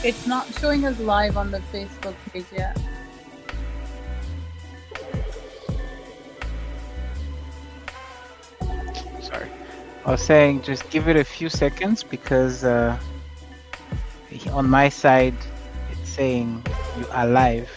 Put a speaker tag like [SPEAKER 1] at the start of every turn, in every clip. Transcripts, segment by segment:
[SPEAKER 1] It's not showing us live on the Facebook page yet.
[SPEAKER 2] Sorry. I was saying just give it a few seconds because on my side it's saying you are live.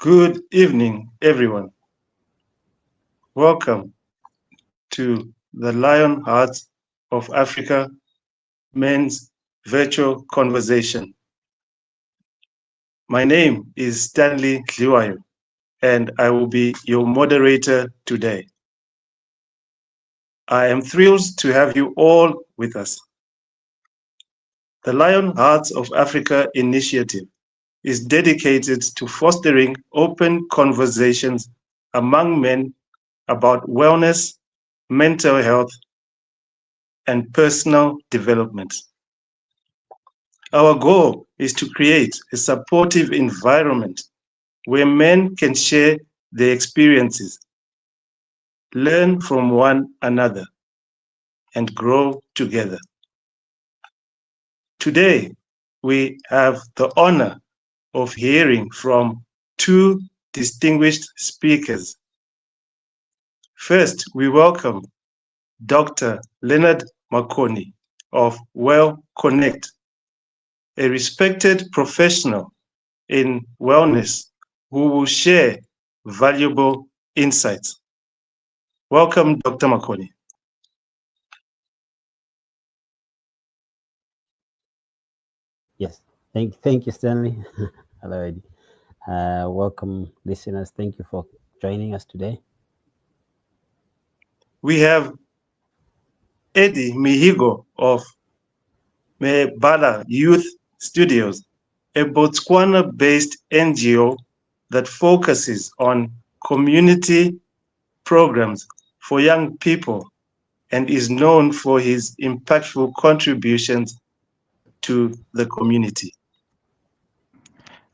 [SPEAKER 3] Good evening, everyone. Welcome to the Lion Hearts of Africa Men's Virtual Conversation. My name is Stanley Dliwayo, and I will be your moderator today. I am thrilled to have you all with us. The Lion Hearts of Africa initiative is dedicated to fostering open conversations among men about wellness, mental health, and personal development. Our goal is to create a supportive environment where men can share their experiences, learn from one another, and grow together. Today, we have the honor of hearing from two distinguished speakers. First, we welcome Dr. Leonard Makoni of Well Connect, a respected professional in wellness who will share valuable insights. Welcome, Dr. Makoni.
[SPEAKER 4] Yes, thank you, Stanley. Hello, Eddie. Welcome, listeners. Thank you for joining us today.
[SPEAKER 3] We have Eddie Mihigo of Mebala Youth Studios, a Botswana-based NGO that focuses on community programs for young people and is known for his impactful contributions to the community.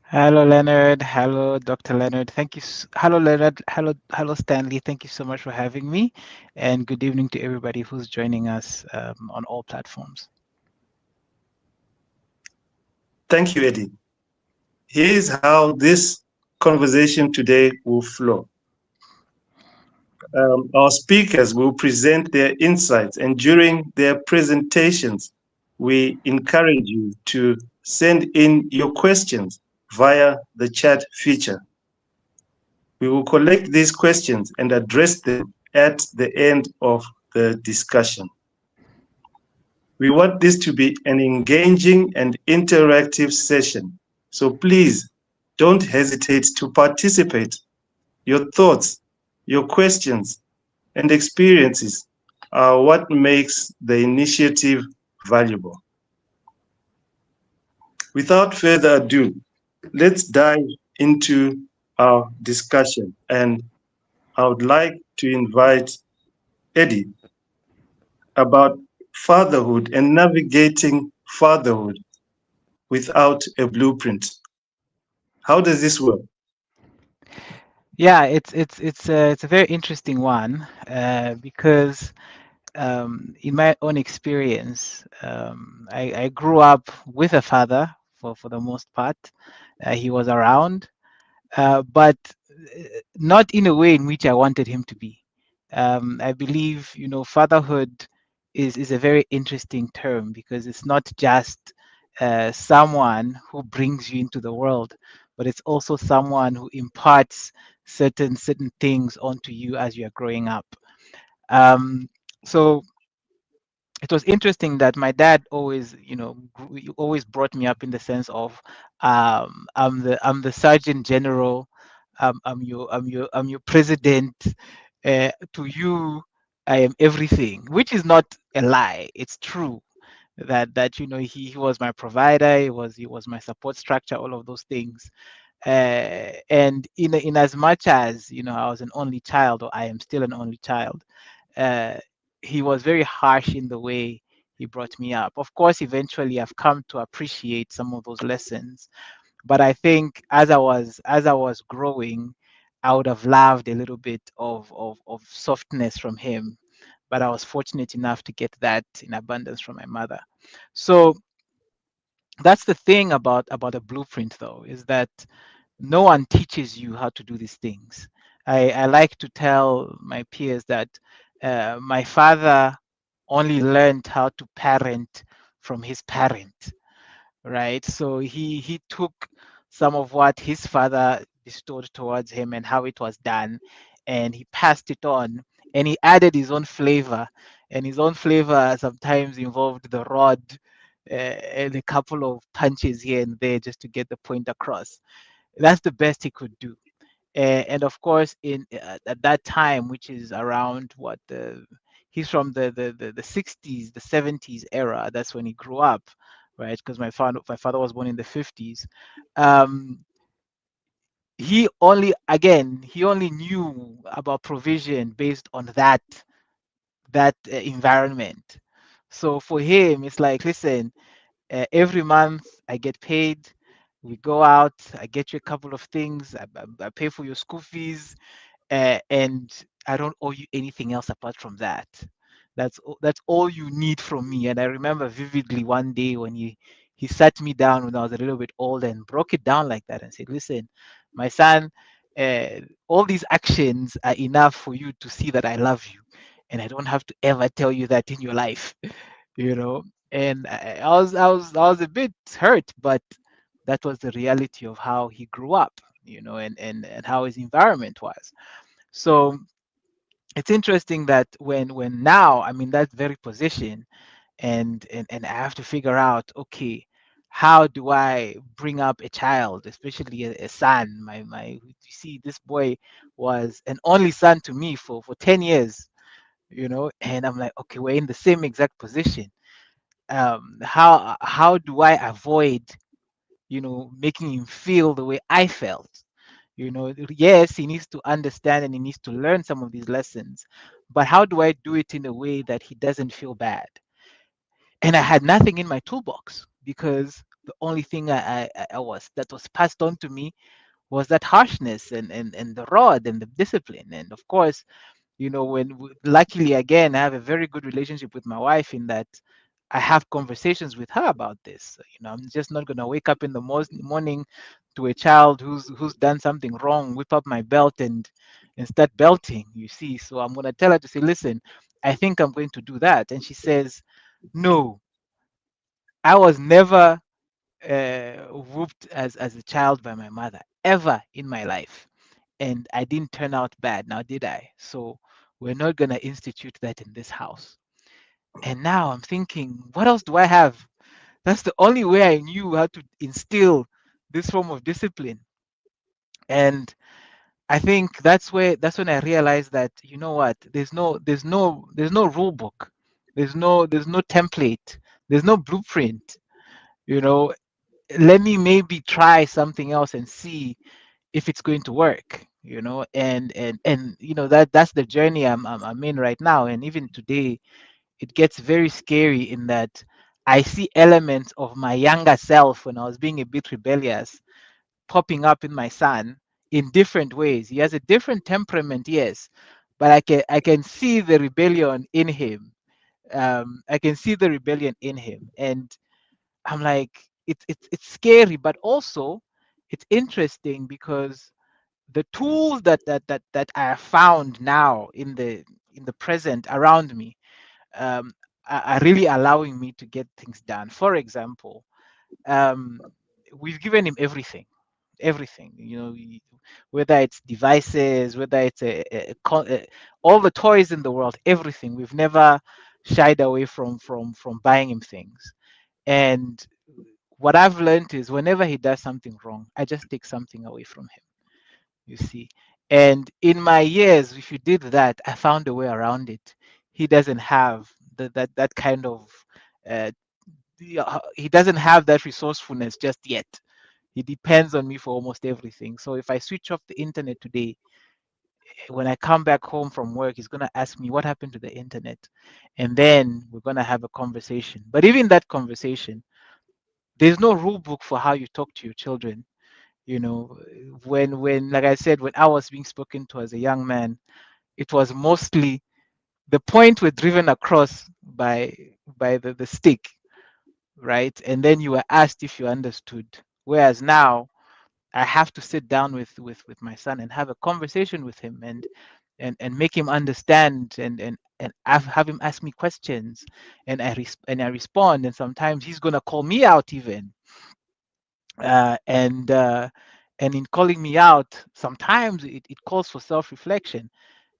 [SPEAKER 2] Hello, Leonard. Hello, Dr. Leonard. Thank you. Hello, Leonard. Hello, Stanley. Thank you so much for having me. And good evening to everybody who's joining us on all platforms.
[SPEAKER 3] Thank you, Eddie. Here's how this conversation today will flow. Our speakers will present their insights, and during their presentations, we encourage you to send in your questions via the chat feature. We will collect these questions and address them at the end of the discussion. We want this to be an engaging and interactive session, so please don't hesitate to participate. Your thoughts, your questions, and experiences are what makes the initiative valuable. Without further ado, let's dive into our discussion, and I would like to invite Eddie about fatherhood and navigating fatherhood without a blueprint. How does this work?
[SPEAKER 2] Yeah, it's a very interesting one because in my own experience, I grew up with a father for the most part. He was around, but not in a way in which I wanted him to be. I believe, fatherhood is a very interesting term because it's not just someone who brings you into the world, but it's also someone who imparts certain things onto you as you are growing up. So it was interesting that my dad always, he always brought me up in the sense of, I'm the Sergeant General, I'm your president. To you, I am everything, which is not a lie. It's true that he was my provider. He was my support structure. All of those things. And in as much as I was an only child, or I am still an only child, uh, he was very harsh in the way he brought me up. Of course, eventually I've come to appreciate some of those lessons, but I think as I was growing, I would have loved a little bit of softness from him, but I was fortunate enough to get that in abundance from my mother. So that's the thing about a blueprint, though, is that no one teaches you how to do these things. I like to tell my peers that my father only learned how to parent from his parent, right? So he took some of what his father bestowed towards him and how it was done, and he passed it on, and he added his own flavor, and his own flavor sometimes involved the rod, and a couple of punches here and there just to get the point across. That's the best he could do. And of course, at that time, which is around what the he's from the 60s, the 70s era. That's when he grew up, right? Because my father was born in the 50s. Um, he only knew about provision based on that environment. So for him, it's like, listen, every month I get paid. We go out, I get you a couple of things, I pay for your school fees, and I don't owe you anything else apart from that. That's all you need from me. And I remember vividly one day when he sat me down when I was a little bit older and broke it down like that and said, "Listen, my son, all these actions are enough for you to see that I love you, and I don't have to ever tell you that in your life, you know." And I was a bit hurt, but that was the reality of how he grew up, and how his environment was. So it's interesting that when now I'm in that very position, and I have to figure out, okay, how do I bring up a child, especially a son? You see, this boy was an only son to me for 10 years, and I'm like, okay, we're in the same exact position. How do I avoid, making him feel the way I felt? Yes, he needs to understand and he needs to learn some of these lessons, but how do I do it in a way that he doesn't feel bad? And I had nothing in my toolbox because the only thing I was that was passed on to me was that harshness and the rod and the discipline. And of course, luckily again, I have a very good relationship with my wife in that I have conversations with her about this. I'm just not gonna wake up in the morning to a child who's done something wrong, whip up my belt and start belting. You see, so I'm gonna tell her to say, listen, I think I'm going to do that, and she says, no, I was never whooped as a child by my mother ever in my life, and I didn't turn out bad. Now, did I? So we're not gonna institute that in this house. And now I'm thinking, what else do I have? That's the only way I knew how to instill this form of discipline. And I think that's when I realized that, you know what, there's no rule book. There's no template. There's no blueprint. You know, let me maybe try something else and see if it's going to work. And that's the journey I'm in right now. And even today, it gets very scary in that I see elements of my younger self when I was being a bit rebellious popping up in my son in different ways. He has a different temperament, yes, but I can see the rebellion in him. I can see the rebellion in him, and I'm like, it's scary, but also it's interesting because the tools that I have found now in the present around me, um, are really allowing me to get things done. For example, um, we've given him everything. Whether it's devices, whether it's all the toys in the world, everything. We've never shied away from buying him things. And what I've learned is whenever he does something wrong, I just take something away from him. You see, and in my years, if you did that, I found a way around it. He doesn't have that kind of uh, he doesn't have that resourcefulness just yet. He depends on me for almost everything. So if I switch off the internet today, when I come back home from work, he's going to ask me what happened to the internet. And then we're going to have a conversation. But even that conversation, there's no rule book for how you talk to your children. When like I said, when I was being spoken to as a young man, it was mostly the point were driven across by the stick, right? And then you were asked if you understood. Whereas now I have to sit down with my son and have a conversation with him and make him understand and have him ask me questions, and I respond, and sometimes he's gonna call me out even, uh, and uh, and in calling me out, sometimes it calls for self-reflection,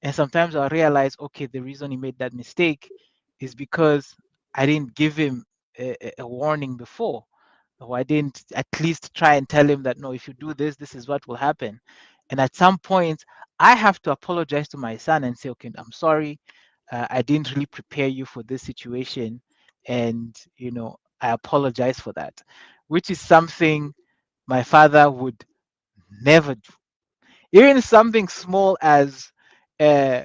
[SPEAKER 2] and sometimes I realize, okay, the reason he made that mistake is because I didn't give him a warning before, or I didn't at least try and tell him that, no, if you do this, this is what will happen. And at some point, I have to apologize to my son and say, okay, I'm sorry, I didn't really prepare you for this situation, and I apologize for that, which is something my father would never do. Even something small as uh,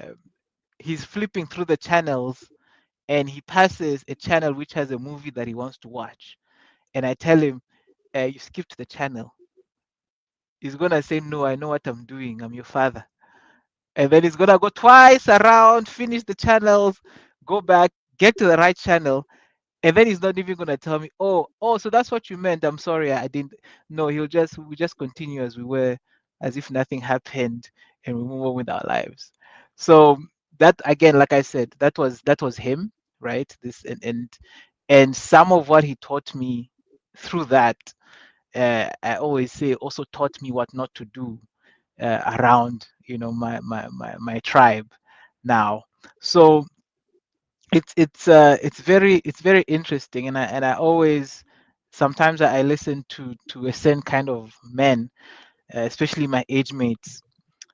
[SPEAKER 2] he's flipping through the channels and he passes a channel which has a movie that he wants to watch. And I tell him, you skipped the channel. He's gonna say, no, I know what I'm doing. I'm your father. And then he's gonna go twice around, finish the channels, go back, get to the right channel, and then he's not even gonna tell me, oh, so that's what you meant. I'm sorry, I didn't. No, we just continue as we were, as if nothing happened, and we move on with our lives. So that again, like I said, that was him, right? This and some of what he taught me through that, I always say, also taught me what not to do around, my tribe now. So it's very interesting, and I always, sometimes I listen to a certain kind of men, especially my age mates,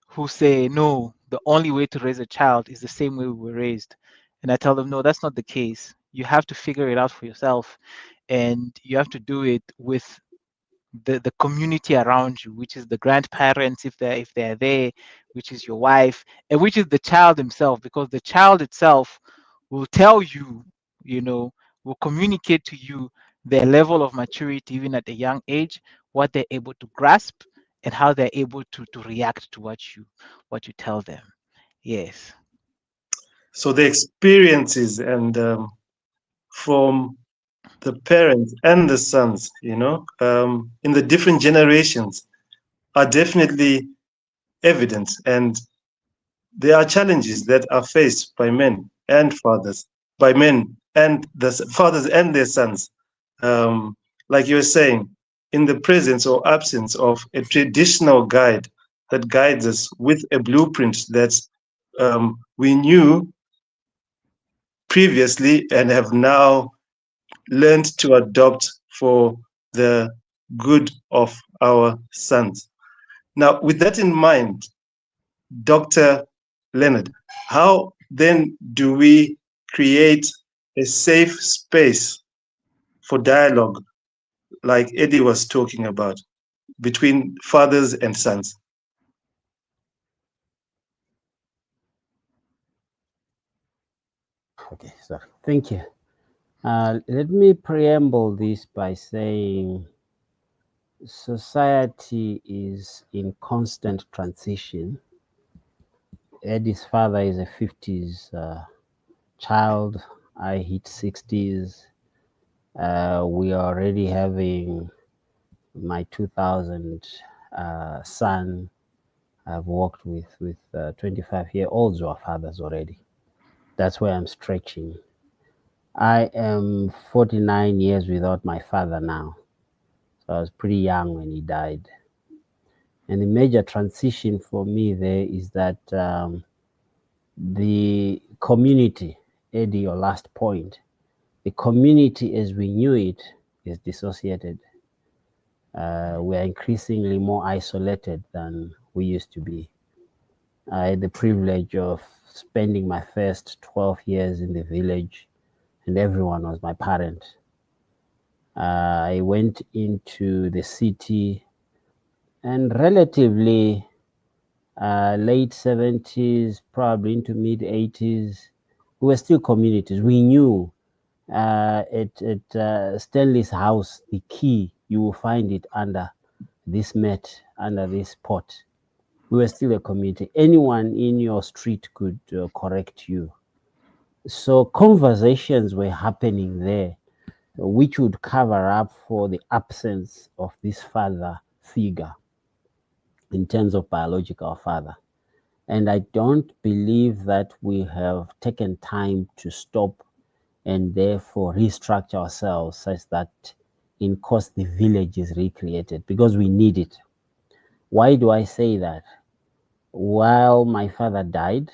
[SPEAKER 2] who say, no, the only way to raise a child is the same way we were raised. And I tell them, no, that's not the case. You have to figure it out for yourself, and you have to do it with the community around you, which is the grandparents, if they're there, which is your wife, and which is the child himself, because the child itself will tell you, will communicate to you their level of maturity even at a young age, what they're able to grasp, and how they're able to react to what you tell them. Yes.
[SPEAKER 3] So the experiences and from the parents and the sons, in the different generations are definitely evident. And there are challenges that are faced by men and fathers, by men and the fathers and their sons. Like you were saying, in the presence or absence of a traditional guide that guides us with a blueprint that we knew previously and have now learned to adopt for the good of our sons. Now, with that in mind, Dr. Leonard, how then do we create a safe space for dialogue, like Eddie was talking about, between fathers and sons?
[SPEAKER 4] Okay, so thank you. Let me preamble this by saying society is in constant transition. Eddie's father is a 50s child. I hit 60s. We are already having my 2000 son. I've worked with 25-year-olds who are fathers already. That's where I'm stretching. I am 49 years without my father now. So I was pretty young when he died. And the major transition for me there is that the community, Eddie, your last point, the community as we knew it is dissociated. We are increasingly more isolated than we used to be. I had the privilege of spending my first 12 years in the village, and everyone was my parent. I went into the city, and relatively late 70s, probably into mid 80s, we were still communities. We knew at Stanley's house, the key, you will find it under this mat, under this pot. We were still a community. Anyone in your street could correct you. So conversations were happening there, which would cover up for the absence of this father figure in terms of biological father. And I don't believe that we have taken time to stop and therefore restructure ourselves such that in course the village is recreated, because we need it. Why do I say that? While my father died,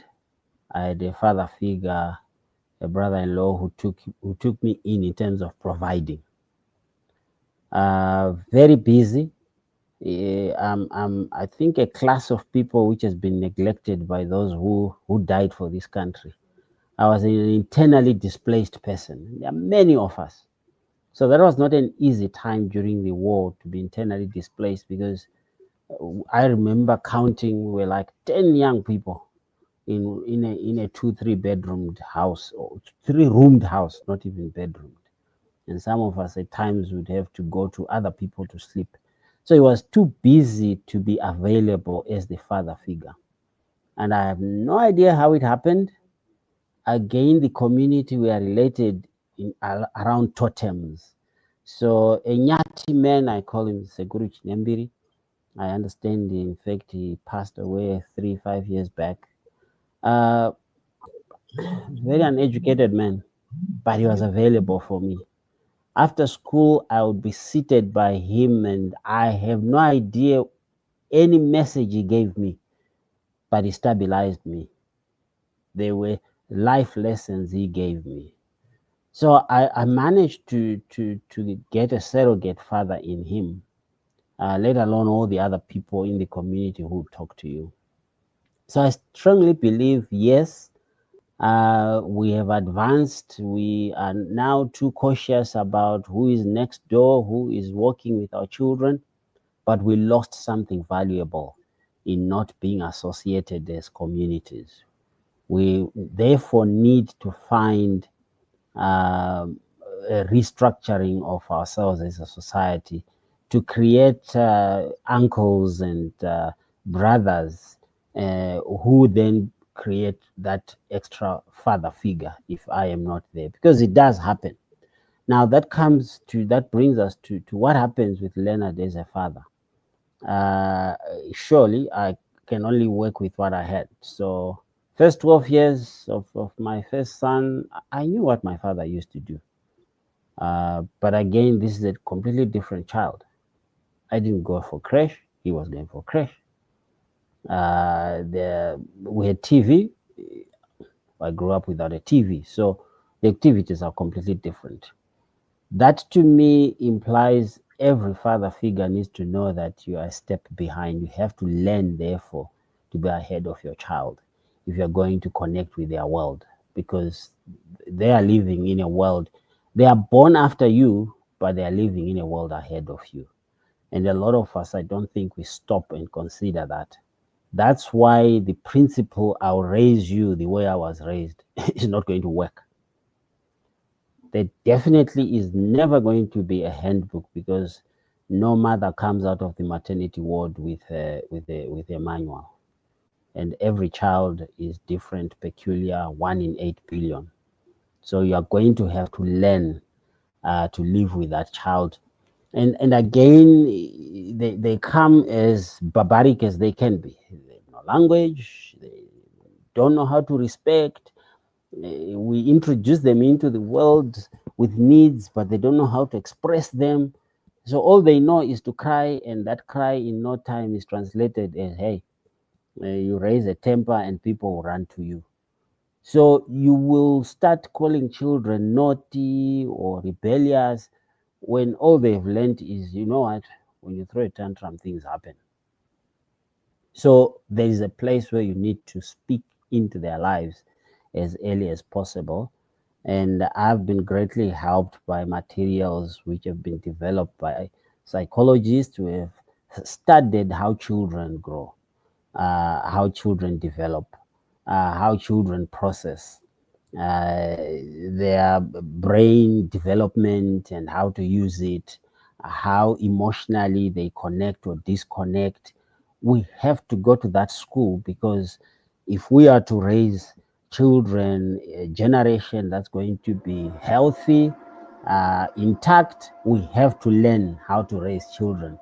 [SPEAKER 4] I had a father figure, a brother-in-law who took me in terms of providing. Very busy. I think a class of people which has been neglected by those who died for this country. I was an internally displaced person. There are many of us. So that was not an easy time during the war to be internally displaced, because I remember counting, we were like 10 young people in a 2-3 bedroomed house, or 3-roomed house, not even bedroomed. And some of us at times would have to go to other people to sleep. So he was too busy to be available as the father figure. And I have no idea how it happened. Again, the community were related around totems. So a Nyati man, I call him Seguru Chinembiri. I understand, in fact, he passed away 3-5 years back. Very uneducated man, but he was available for me. After school, I would be seated by him, and I have no idea any message he gave me, but he stabilized me. They were life lessons he gave me. So I managed to get a surrogate father in him, let alone all the other people in the community who talk to you. So I strongly believe, yes, we have advanced. We are now too cautious about who is next door, who is working with our children, but we lost something valuable in not being associated as communities. We therefore need to find a restructuring of ourselves as a society to create uncles and brothers who then create that extra father figure if I am not there, because it does happen. Now that brings us to what happens with Leonard as a father. Surely I can only work with what I had. So first 12 years of my first son, I knew what my father used to do. But again, this is a completely different child. I didn't go for crash. He was going for crash. We had TV. I grew up without a TV. So the activities are completely different. That to me implies every father figure needs to know that you are a step behind. You have to learn, therefore, to be ahead of your child if you're going to connect with their world, because they are living in a world. They are born after you, but they are living in a world ahead of you. And a lot of us, I don't think we stop and consider that. That's why the principle, I'll raise you the way I was raised, is not going to work. There definitely is never going to be a handbook, because no mother comes out of the maternity ward with a manual. And every child is different, peculiar, 1 in 8 billion. So you are going to have to learn to live with that child. And again, they come as barbaric as they can be. They have no language, they don't know how to respect. We introduce them into the world with needs, but they don't know how to express them. So all they know is to cry, and that cry in no time is translated as, hey, you raise a temper and people will run to you. So you will start calling children naughty or rebellious when all they've learned is, you know what, when you throw a tantrum, things happen. So there is a place where you need to speak into their lives as early as possible. And I've been greatly helped by materials which have been developed by psychologists who have studied how children grow, how children develop, how children process their brain development and how to use it, how emotionally they connect or disconnect. We have to go to that school, because if we are to raise children, a generation that's going to be healthy, intact, we have to learn how to raise children.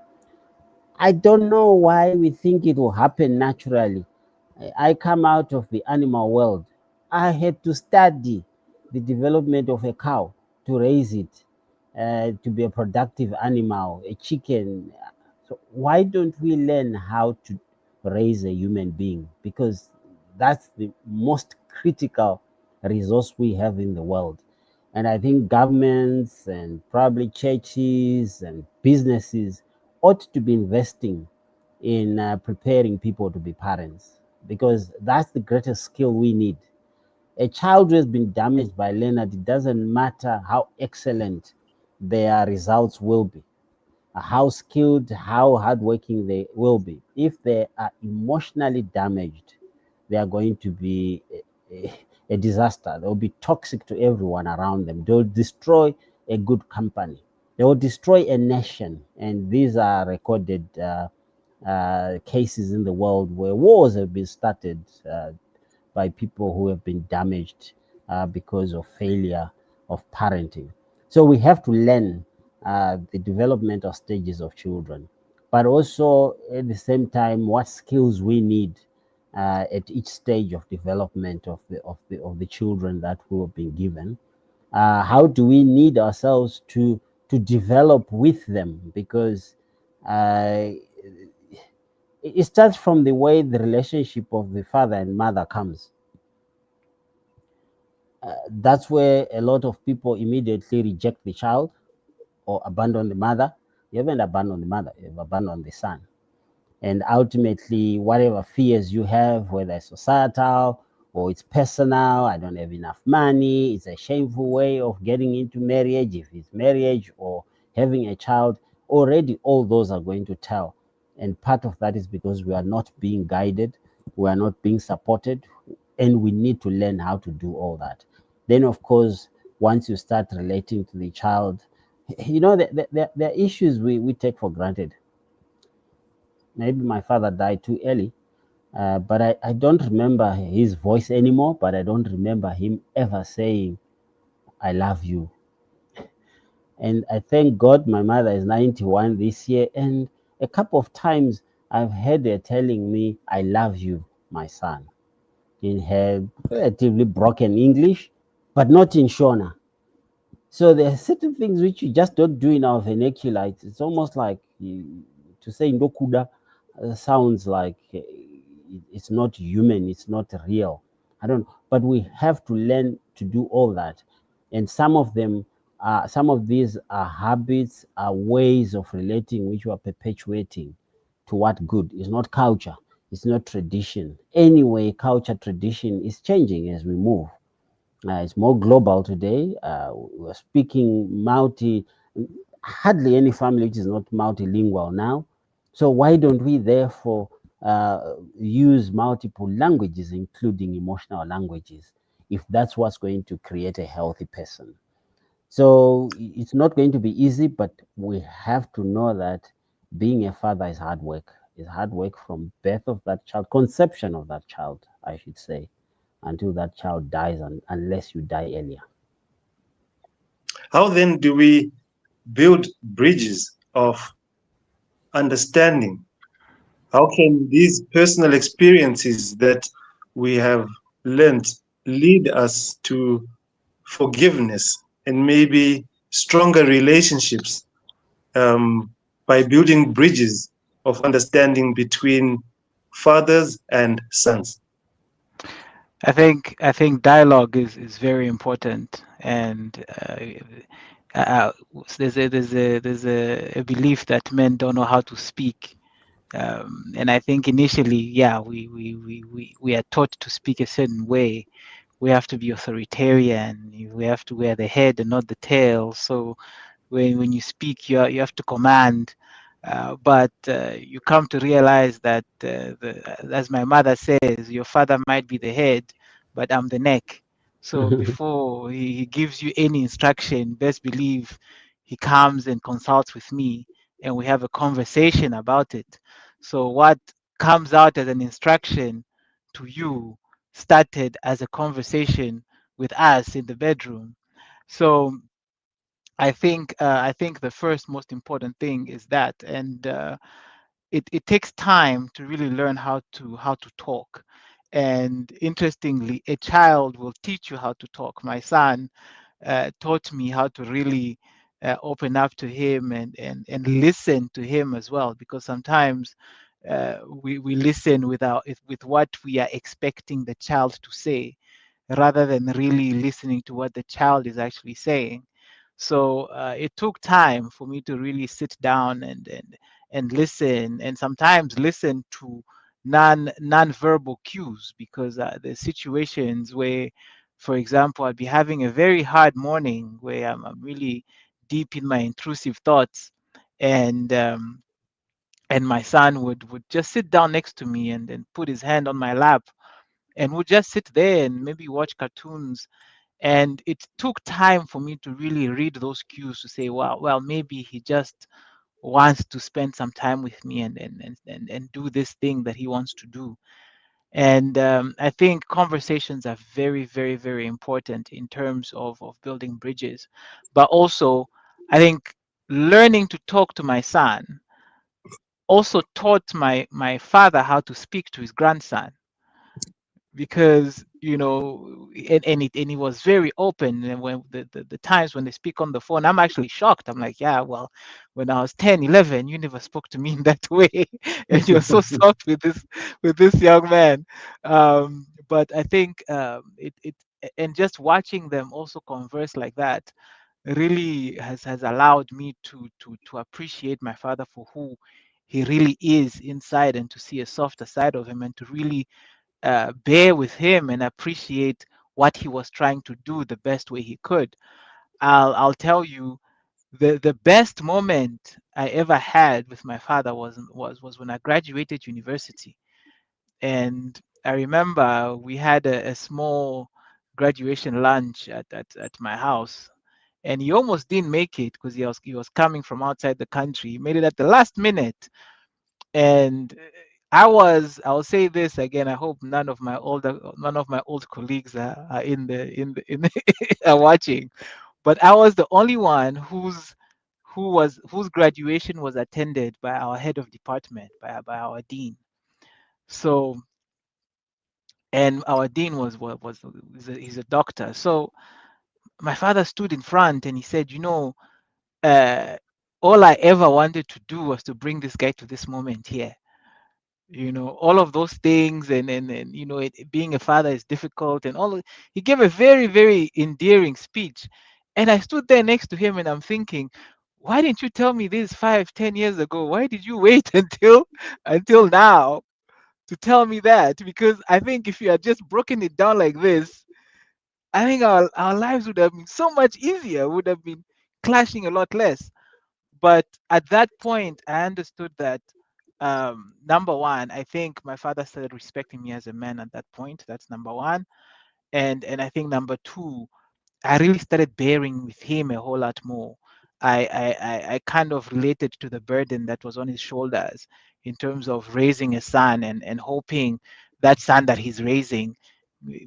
[SPEAKER 4] I don't know why we think it will happen naturally. I come out of the animal world. I had to study the development of a cow to raise it to be a productive animal, a chicken. So why don't we learn how to raise a human being? Because that's the most critical resource we have in the world. And I think governments and probably churches and businesses ought to be investing in preparing people to be parents, because that's the greatest skill we need. A child who has been damaged by Leonard, it doesn't matter how excellent their results will be, how skilled, how hardworking they will be. If they are emotionally damaged, they are going to be a disaster. They'll be toxic to everyone around them. They'll destroy a good company. They will destroy a nation, and these are recorded cases in the world where wars have been started by people who have been damaged because of failure of parenting. So we have to learn the developmental stages of children, but also at the same time what skills we need at each stage of development of the children that we have been given. How do we need ourselves to develop with them? Because it starts from the way the relationship of the father and mother comes. That's where a lot of people immediately reject the child or abandon the mother. You haven't abandoned the mother, you've abandoned the son. And ultimately, whatever fears you have, whether it's societal or it's personal, I don't have enough money, it's a shameful way of getting into marriage, if it's marriage or having a child, already all those are going to tell. And part of that is because we are not being guided, we are not being supported, and we need to learn how to do all that. Then, of course, once you start relating to the child, you know, there are issues we take for granted. Maybe my father died too early, but I don't remember his voice anymore, but I don't remember him ever saying, I love you. And I thank God my mother is 91 this year. And a couple of times I've heard her telling me, I love you, my son, in her relatively broken English, but not in Shona. So there are certain things which you just don't do in our vernacular. It's almost like to say Ndokuda sounds like it's not human, it's not real. I don't know. But we have to learn to do all that. And some of them, some of these are habits, are ways of relating which we are perpetuating to what good. It's not culture, it's not tradition. Anyway, culture, tradition is changing as we move. It's more global today. We're speaking hardly any family which is not multilingual now. So why don't we therefore use multiple languages, including emotional languages, if that's what's going to create a healthy person? So it's not going to be easy, but we have to know that being a father is hard work. It's hard work from birth of that child, conception of that child, I should say, until that child dies, unless you die earlier.
[SPEAKER 3] How then do we build bridges of understanding? How can these personal experiences that we have learned lead us to forgiveness and maybe stronger relationships by building bridges of understanding between fathers and sons?
[SPEAKER 2] I think dialogue is very important, and there's a belief that men don't know how to speak, and I think initially, yeah, we are taught to speak a certain way. We have to be authoritarian. We have to wear the head and not the tail. So when you speak, you have to command. But you come to realize that, as my mother says, your father might be the head, but I'm the neck. So before he gives you any instruction, best believe he comes and consults with me, and we have a conversation about it. So what comes out as an instruction to you started as a conversation with us in the bedroom. So I think the first most important thing is that, and it takes time to really learn how to talk. And interestingly, a child will teach you how to talk. My son taught me how to really open up to him and listen to him as well, because sometimes we listen with what we are expecting the child to say, rather than really listening to what the child is actually saying. So it took time for me to really sit down and listen, and sometimes listen to non-verbal cues, because there's situations where, for example, I'd be having a very hard morning where I'm really deep in my intrusive thoughts, and my son would just sit down next to me and put his hand on my lap, and would just sit there and maybe watch cartoons. And it took time for me to really read those cues to say, wow, well, maybe he just wants to spend some time with me and do this thing that he wants to do. And I think conversations are very, very, very important in terms of building bridges. But also, I think learning to talk to my son also taught my father how to speak to his grandson, because and he was very open. And when the times when they speak on the phone, I'm actually shocked. I'm like, yeah, well, when I was 10, 11, you never spoke to me in that way. And you're so soft with this young man. But I think and just watching them also converse like that really has allowed me to appreciate my father for who he really is inside, and to see a softer side of him, and to really bear with him and appreciate what he was trying to do the best way he could. I'll tell you, the best moment I ever had with my father was when I graduated university. And I remember we had a small graduation lunch at my house. And he almost didn't make it because he was coming from outside the country. He made it at the last minute. And I'll say this again. I hope none of my old colleagues are in the are watching. But I was the only one whose graduation was attended by our head of department, by our dean. So, and our dean was he's a doctor. So my father stood in front and he said, uh, all I ever wanted to do was to bring this guy to this moment here. All of those things, and being a father is difficult, and he gave a very, very endearing speech. And I stood there next to him and I'm thinking, why didn't you tell me this 5, 10 years ago? Why did you wait until now to tell me that? Because I think if you had just broken it down like this, I think our lives would have been so much easier, would have been clashing a lot less. But at that point, I understood that, number one, I think my father started respecting me as a man at that point. That's number one. And I think number two, I really started bearing with him a whole lot more. I kind of related to the burden that was on his shoulders in terms of raising a son, and hoping that son that he's raising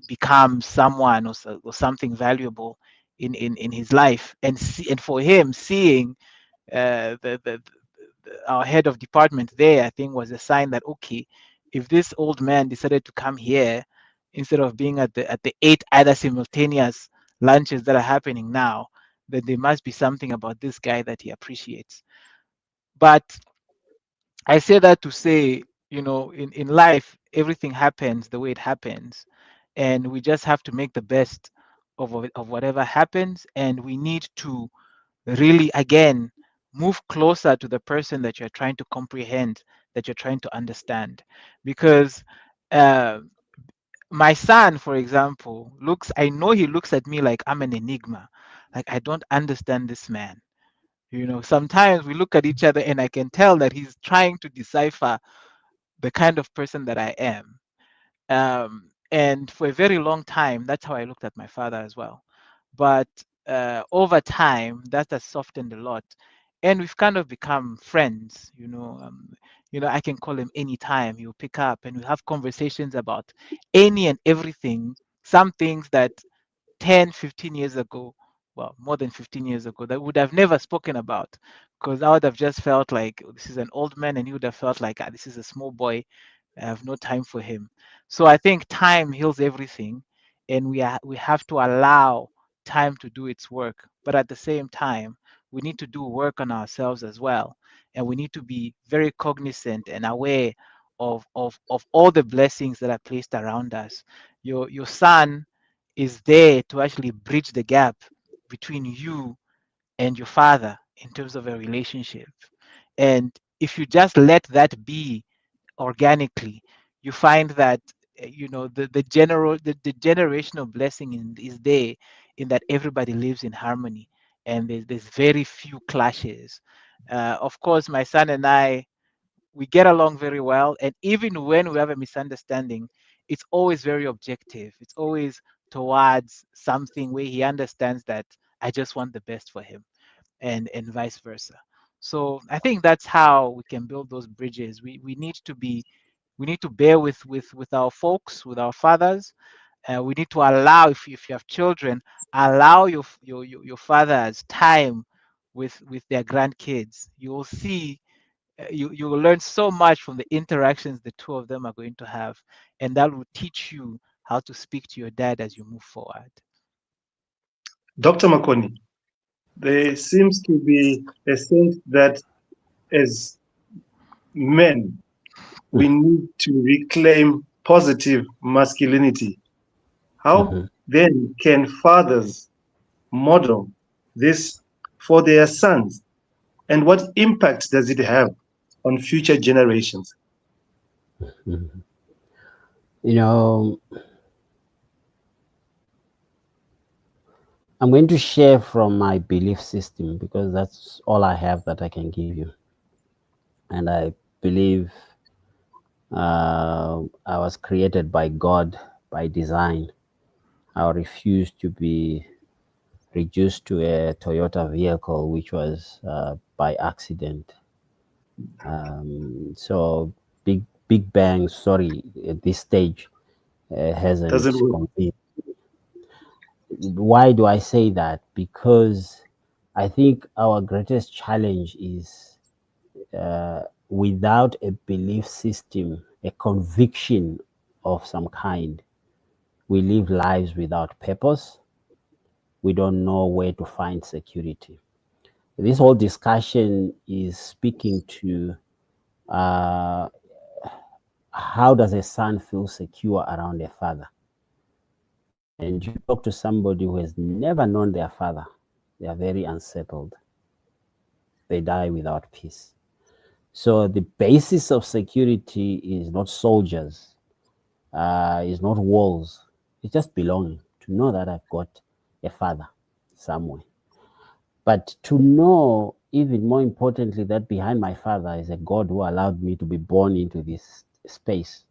[SPEAKER 2] becomes someone, or something valuable in his life. And for him, seeing our head of department there, I think, was a sign that, okay, if this old man decided to come here instead of being at the 8 other simultaneous lunches that are happening now, then there must be something about this guy that he appreciates. But I say that to say, in life, everything happens the way it happens, and we just have to make the best of whatever happens, and we need to really, again, move closer to the person that you're trying to comprehend, that you're trying to understand. Because uh, my son, for example, I know he looks at me like I'm an enigma. Like, I don't understand this man. Sometimes we look at each other and I can tell that he's trying to decipher the kind of person that I am. And for a very long time, that's how I looked at my father as well. But over time, that has softened a lot, and we've kind of become friends. I can call him anytime. He'll pick up, and we have conversations about any and everything. Some things that 10, 15 years ago, well, more than 15 years ago, that would have never spoken about, because I would have just felt like, "Oh, this is an old man," and he would have felt like, this is a small boy. I have no time for him. So I think time heals everything, and we have to allow time to do its work. But at the same time, we need to do work on ourselves as well, and we need to be very cognizant and aware of all the blessings that are placed around us. Your son is there to actually bridge the gap between you and your father in terms of a relationship. And if you just let that be organically, you find that the generational blessing is there, in that everybody lives in harmony, and there's very few clashes. Of course, my son and I, we get along very well, and even when we have a misunderstanding, it's always very objective. It's always towards something where he understands that I just want the best for him, and vice versa. So I think that's how we can build those bridges. We need to be, we need to bear with our folks, with our fathers. We need to allow, if you have children, allow your fathers time with their grandkids. You will see, you will learn so much from the interactions the two of them are going to have, and that will teach you how to speak to your dad as you move forward.
[SPEAKER 3] Dr. Makoni, there seems to be a sense that as men, we need to reclaim positive masculinity. How then can fathers model this for their sons? And what impact does it have on future generations?
[SPEAKER 4] You know, I'm going to share from my belief system because that's all I have that I can give you. And I believe I was created by God by design. I refuse to be reduced to a Toyota vehicle, which was by accident. So Big Bang, sorry, at this stage hasn't
[SPEAKER 3] Doesn't work.
[SPEAKER 4] completed. Why do I say that? Because I think our greatest challenge is without a belief system, a conviction of some kind, we live lives without purpose. We don't know where to find security. This whole discussion is speaking to how does a son feel secure around a father? And you talk to somebody who has never known their father, they are very unsettled. They die without peace. So the basis of security is not soldiers, is not walls. It's just belonging, to know that I've got a father somewhere. But to know, even more importantly, that behind my father is a God who allowed me to be born into this space.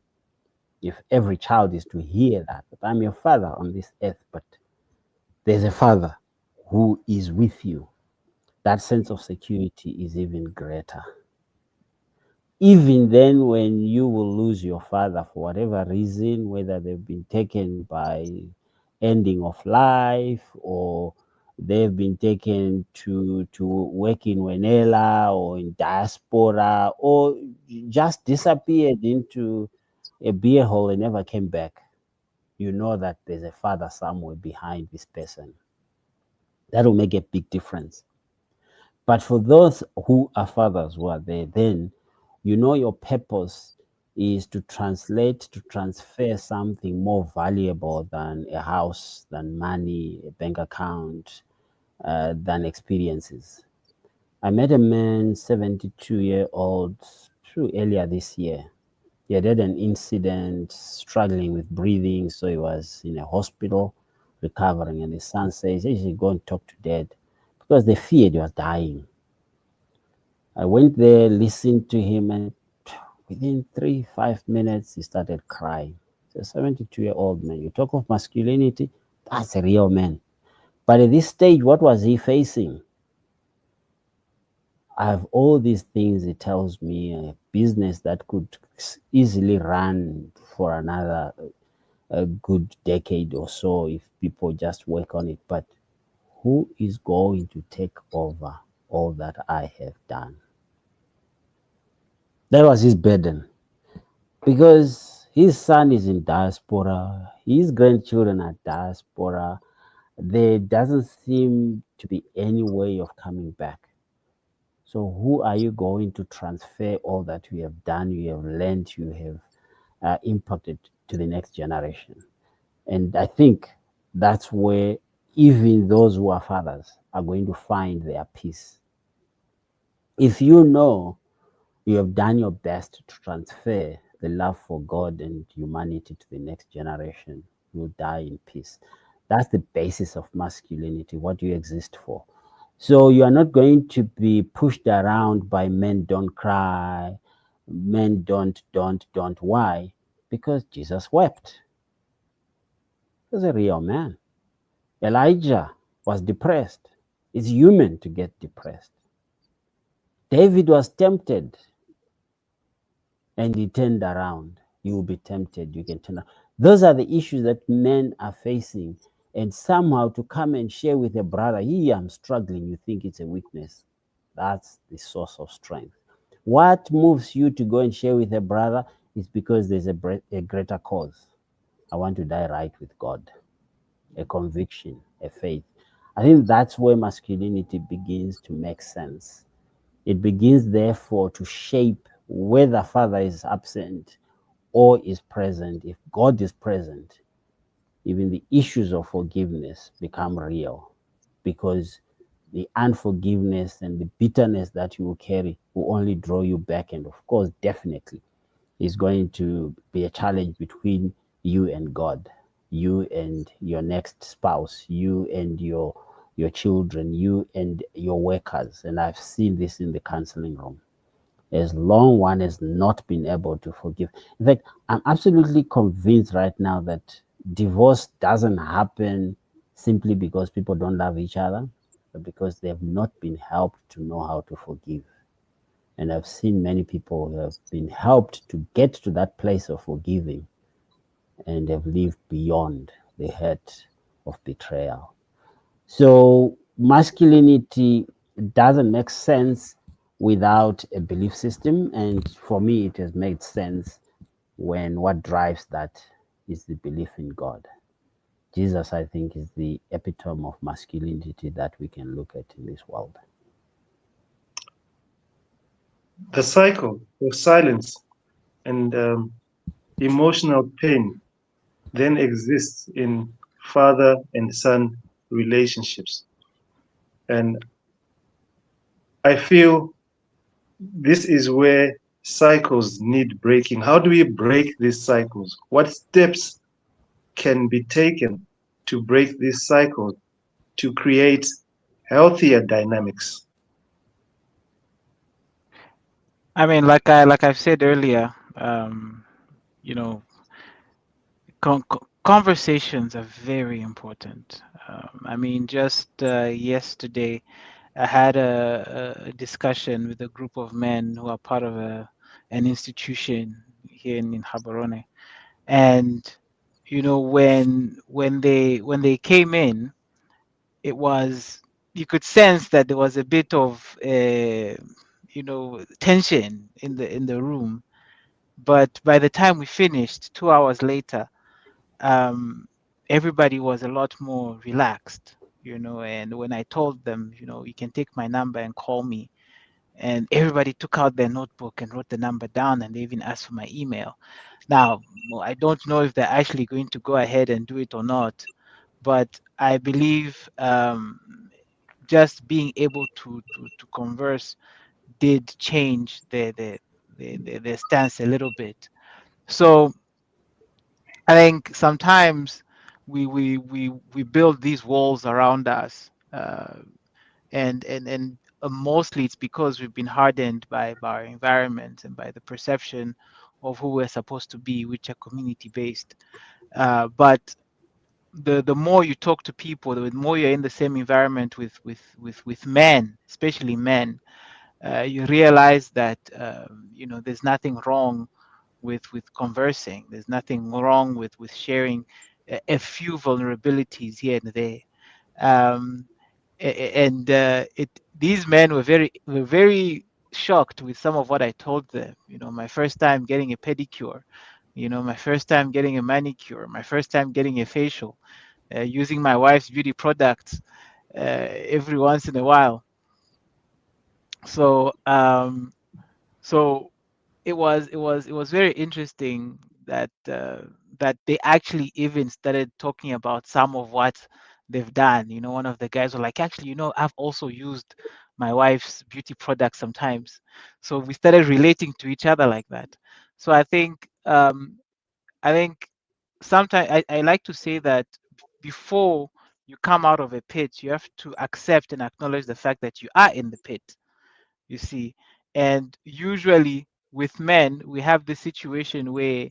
[SPEAKER 4] If every child is to hear that I'm your father on this earth, but there's a father who is with you, that sense of security is even greater. Even then, when you will lose your father for whatever reason, whether they've been taken by ending of life or they've been taken to work in Wenela or in diaspora or just disappeared into a beer hall and never came back, you know that there's a father somewhere behind this person. That will make a big difference. But for those who are fathers who are there, then you know your purpose is to translate, to transfer something more valuable than a house, than money, a bank account, than experiences. I met a man, 72-year-old, earlier this year. He had an incident, struggling with breathing, so he was in a hospital recovering. And his son says, "Hey, you should go and talk to dad," because they feared he was dying. I went there, listened to him, and within 5 minutes, he started crying. It's a 72-year-old man. You talk of masculinity, that's a real man. But at this stage, what was he facing? I have all these things. It tells me a business that could easily run for another a good decade or so if people just work on it. But who is going to take over all that I have done? That was his burden. Because his son is in diaspora, his grandchildren are diaspora. There doesn't seem to be any way of coming back. So who are you going to transfer all that you have done, you have learned, you have impacted to the next generation? And I think that's where even those who are fathers are going to find their peace. If you know you have done your best to transfer the love for God and humanity to the next generation, you'll die in peace. That's the basis of masculinity, what you exist for. So you are not going to be pushed around by men don't cry, men don't. Why? Because Jesus wept. He was a real man. Elijah was depressed. It's human to get depressed. David was tempted and he turned around. You will be tempted, you can turn around. Those are the issues that men are facing. And somehow to come and share with a brother, I'm struggling, you think it's a weakness. That's the source of strength. What moves you to go and share with a brother is because there's a greater cause. I want to die right with God, a conviction, a faith. I think that's where masculinity begins to make sense. It begins, therefore, to shape whether Father is absent or is present. If God is present, even the issues of forgiveness become real, because the unforgiveness and the bitterness that you will carry will only draw you back. And of course, definitely, is going to be a challenge between you and God, you and your next spouse, you and your children, you and your workers. And I've seen this in the counseling room. As long one has not been able to forgive. In fact, I'm absolutely convinced right now that divorce doesn't happen simply because people don't love each other, but because they have not been helped to know how to forgive. And I've seen many people who have been helped to get to that place of forgiving and have lived beyond the hurt of betrayal. So masculinity doesn't make sense without a belief system. And for me, it has made sense when what drives that is the belief in God. Jesus, I think, is the epitome of masculinity that we can look at in this world.
[SPEAKER 3] The cycle of silence and emotional pain then exists in father and son relationships. And I feel this is where cycles need breaking. How do we break these cycles? What steps can be taken to break these cycles to create healthier dynamics?
[SPEAKER 2] I mean, like I've said earlier, you know, conversations are very important. I mean, just yesterday, I had a discussion with a group of men who are part of an institution here in Gaborone, and when they came in, it was, you could sense that there was a bit of tension in the room. But by the time we finished, 2 hours later, um, everybody was a lot more relaxed, and when I told them, you can take my number and call me, and everybody took out their notebook and wrote the number down, and they even asked for my email. Now, I don't know if they're actually going to go ahead and do it or not, but I believe just being able to converse did change their stance a little bit. So I think sometimes we build these walls around us, and mostly it's because we've been hardened by our environment and by the perception of who we're supposed to be, which are community based. But the more you talk to people, the more you're in the same environment with men, especially men, you realize that there's nothing wrong with conversing. There's nothing wrong with sharing a few vulnerabilities here and there. Um, and these men were very shocked with some of what I told them. My first time getting a pedicure, my first time getting a manicure, my first time getting a facial, using my wife's beauty products every once in a while. So so it was very interesting that they actually even started talking about some of what they've done. One of the guys were like, actually, I've also used my wife's beauty products sometimes. So we started relating to each other like that. So I think sometimes I like to say that before you come out of a pit, you have to accept and acknowledge the fact that you are in the pit, you see. And usually with men, we have this situation where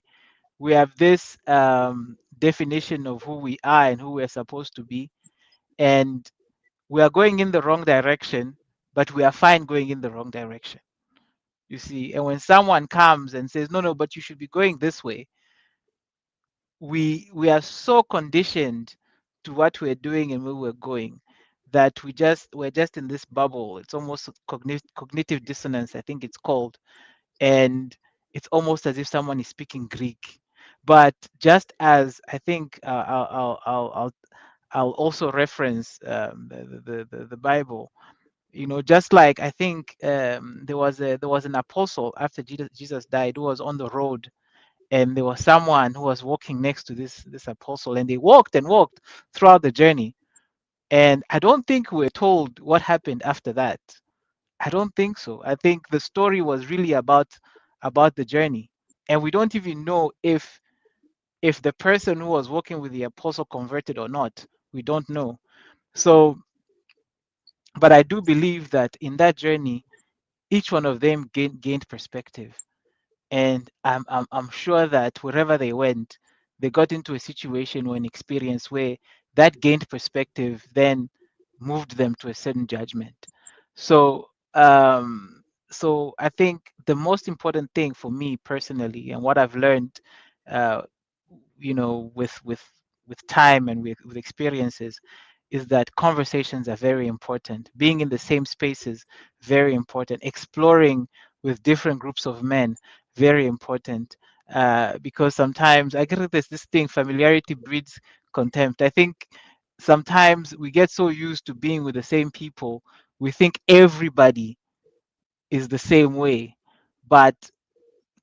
[SPEAKER 2] we have this definition of who we are and who we're supposed to be. And we are going in the wrong direction, but we are fine going in the wrong direction. You see, and when someone comes and says, no, no, but you should be going this way, we are so conditioned to what we're doing and where we're going that we're just in this bubble. It's almost cognitive dissonance, I think it's called, and it's almost as if someone is speaking Greek. But just as I think I'll also reference the Bible. You know, just like I think there was an apostle after Jesus died who was on the road, and there was someone who was walking next to this apostle, and they walked and walked throughout the journey. And I don't think we're told what happened after that. I don't think so. I think the story was really about the journey, and we don't even know if the person who was walking with the apostle converted or not. We don't know. So, but I do believe that in that journey, each one of them gained perspective, and I'm sure that wherever they went, they got into a situation or an experience where that gained perspective then moved them to a certain judgment. So so I think the most important thing for me personally, and what I've learned, uh, you know, with time and with experiences, is that conversations are very important. Being in the same spaces, very important. Exploring with different groups of men, very important. Because sometimes I get this thing, familiarity breeds contempt. I think sometimes we get so used to being with the same people, we think everybody is the same way. But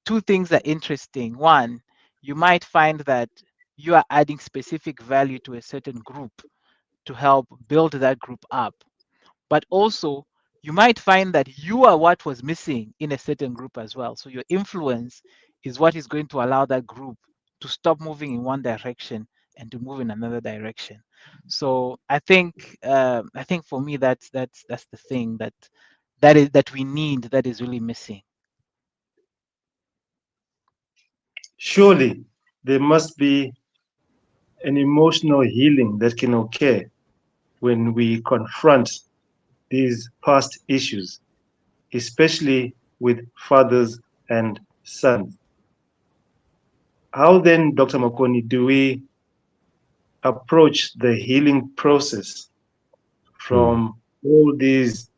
[SPEAKER 2] two things are interesting. One, you might find that you are adding specific value to a certain group to help build that group up. But also, you might find that you are what was missing in a certain group as well. So your influence is what is going to allow that group to stop moving in one direction and to move in another direction. So I think for me that's the thing that we need, that is really missing.
[SPEAKER 3] Surely there must be an emotional healing that can occur when we confront these past issues, especially with fathers and sons. How then, Dr. Makoni, do we approach the healing process from all these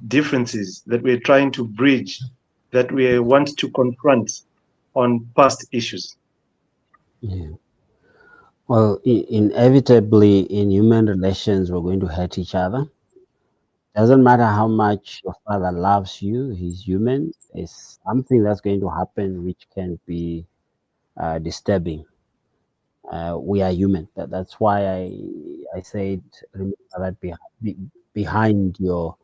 [SPEAKER 3] differences that we're trying to bridge, that we want to confront on past issues?
[SPEAKER 4] Yeah. Well, inevitably in human relations, we're going to hurt each other. Doesn't matter how much your father loves you, he's human. It's something that's going to happen which can be disturbing. We are human. That's why I said remember that behind your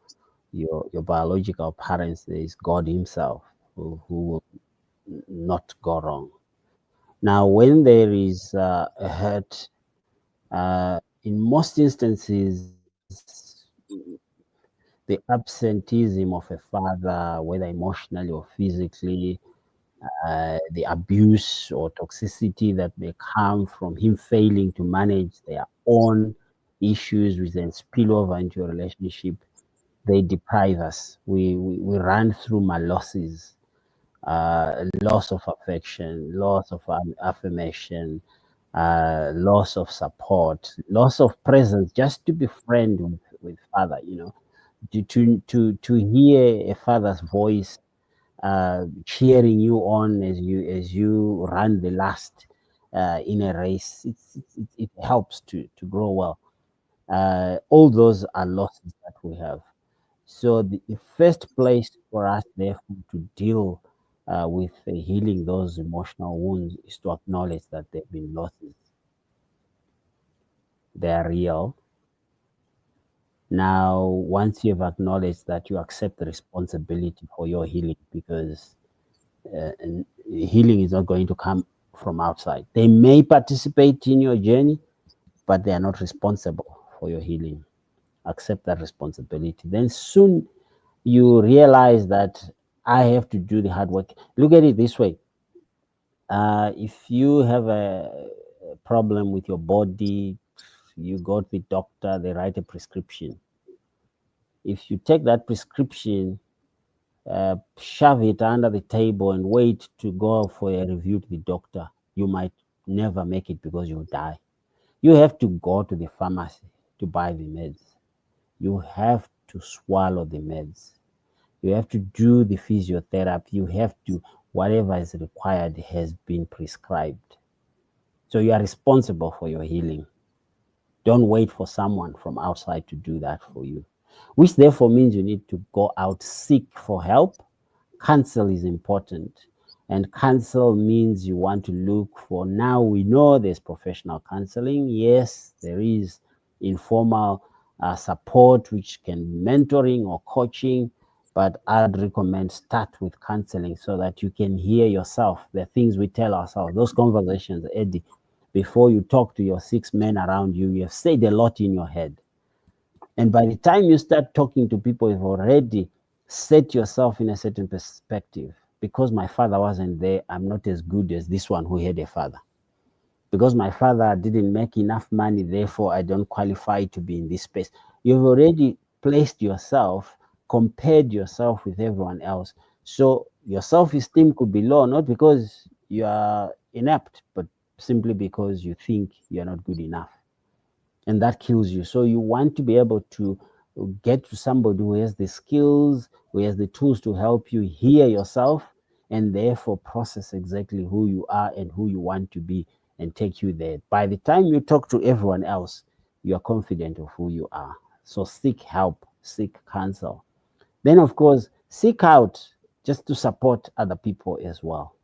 [SPEAKER 4] biological parents there is God Himself who will not go wrong. Now, when there is a hurt, in most instances, the absenteeism of a father, whether emotionally or physically, the abuse or toxicity that may come from him failing to manage their own issues, which then spill over into a relationship, they deprive us. We run through my losses, loss of affection, loss of affirmation, loss of support, loss of presence, just to be friend with father, you know, to hear a father's voice cheering you on as you run the last in a race. It helps to grow well. All those are losses that we have. So the first place for us, therefore, to deal with healing those emotional wounds is to acknowledge that they've been losses. They are real. Now, once you've acknowledged that, you accept the responsibility for your healing, because and healing is not going to come from outside. They may participate in your journey, but they are not responsible for your healing. Accept that responsibility. Then soon you realize that I have to do the hard work. Look at it this way. If you have a problem with your body, you go to the doctor, they write a prescription. If you take that prescription, shove it under the table and wait to go for a review to the doctor, you might never make it because you'll die. You have to go to the pharmacy to buy the meds. You have to swallow the meds. You have to do the physiotherapy. You have to, whatever is required has been prescribed. So you are responsible for your healing. Don't wait for someone from outside to do that for you, which therefore means you need to go out, seek for help. Counsel is important. And counsel means you want to look for, now we know there's professional counseling. Yes, there is informal support, which can be mentoring or coaching, but I'd recommend start with counseling so that you can hear yourself, the things we tell ourselves, those conversations, Eddie. Before you talk to your 6 men around you, you have said a lot in your head. And by the time you start talking to people, you've already set yourself in a certain perspective. Because my father wasn't there, I'm not as good as this one who had a father. Because my father didn't make enough money, therefore I don't qualify to be in this space. You've already placed yourself, compared yourself with everyone else. So your self-esteem could be low, not because you are inept, but simply because you think you're not good enough. And that kills you. So you want to be able to get to somebody who has the skills, who has the tools to help you hear yourself and therefore process exactly who you are and who you want to be and take you there. By the time you talk to everyone else, you are confident of who you are. So seek help, seek counsel. Then, of course, seek out just to support other people as well.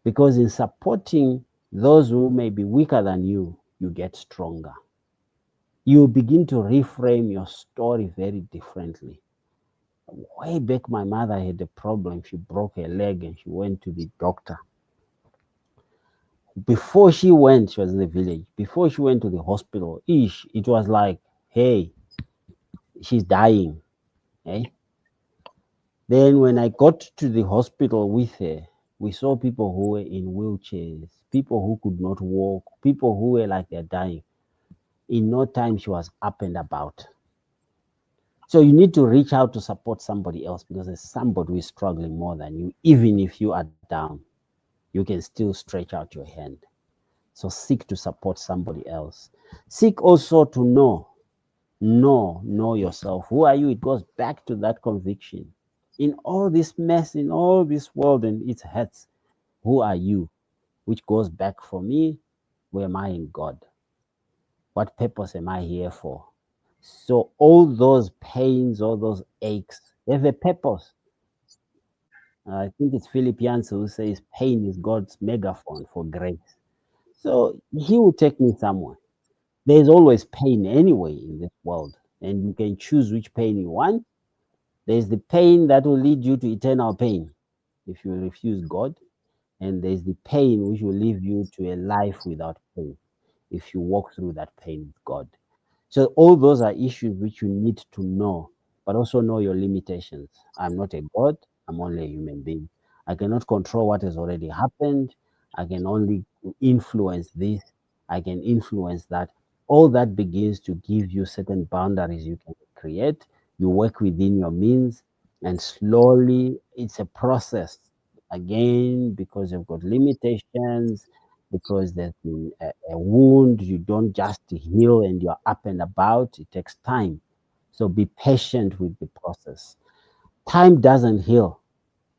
[SPEAKER 4] Because in supporting those who may be weaker than you, you get stronger. You begin to reframe your story very differently. Way back, my mother had a problem. She broke her leg and she went to the doctor. Before she went, she was in the village. Before she went to the hospital, it was like, hey, she's dying. Eh? Then when I got to the hospital with her, we saw people who were in wheelchairs, people who could not walk, people who were like they're dying. In no time, she was up and about. So you need to reach out to support somebody else because there's somebody who is struggling more than you. Even if you are down, you can still stretch out your hand. So seek to support somebody else. Seek also to know yourself. Who are you? It goes back to that conviction. In all this mess, in all this world and its hurts, who are you? Which goes back for me, where am I in God? What purpose am I here for? So all those pains, all those aches, have a purpose. I think it's Philip Yancey who says pain is God's megaphone for grace. So he will take me somewhere. There's always pain anyway in this world, and you can choose which pain you want. There's the pain that will lead you to eternal pain if you refuse God, and there's the pain which will lead you to a life without pain if you walk through that pain with God. So all those are issues which you need to know, but also know your limitations. I'm not a God, I'm only a human being. I cannot control what has already happened. I can only influence this. I can influence that. All that begins to give you certain boundaries you can create. You work within your means, and slowly it's a process. Again, because you've got limitations, because there's been a wound, you don't just heal and you're up and about. It takes time. So be patient with the process. Time doesn't heal,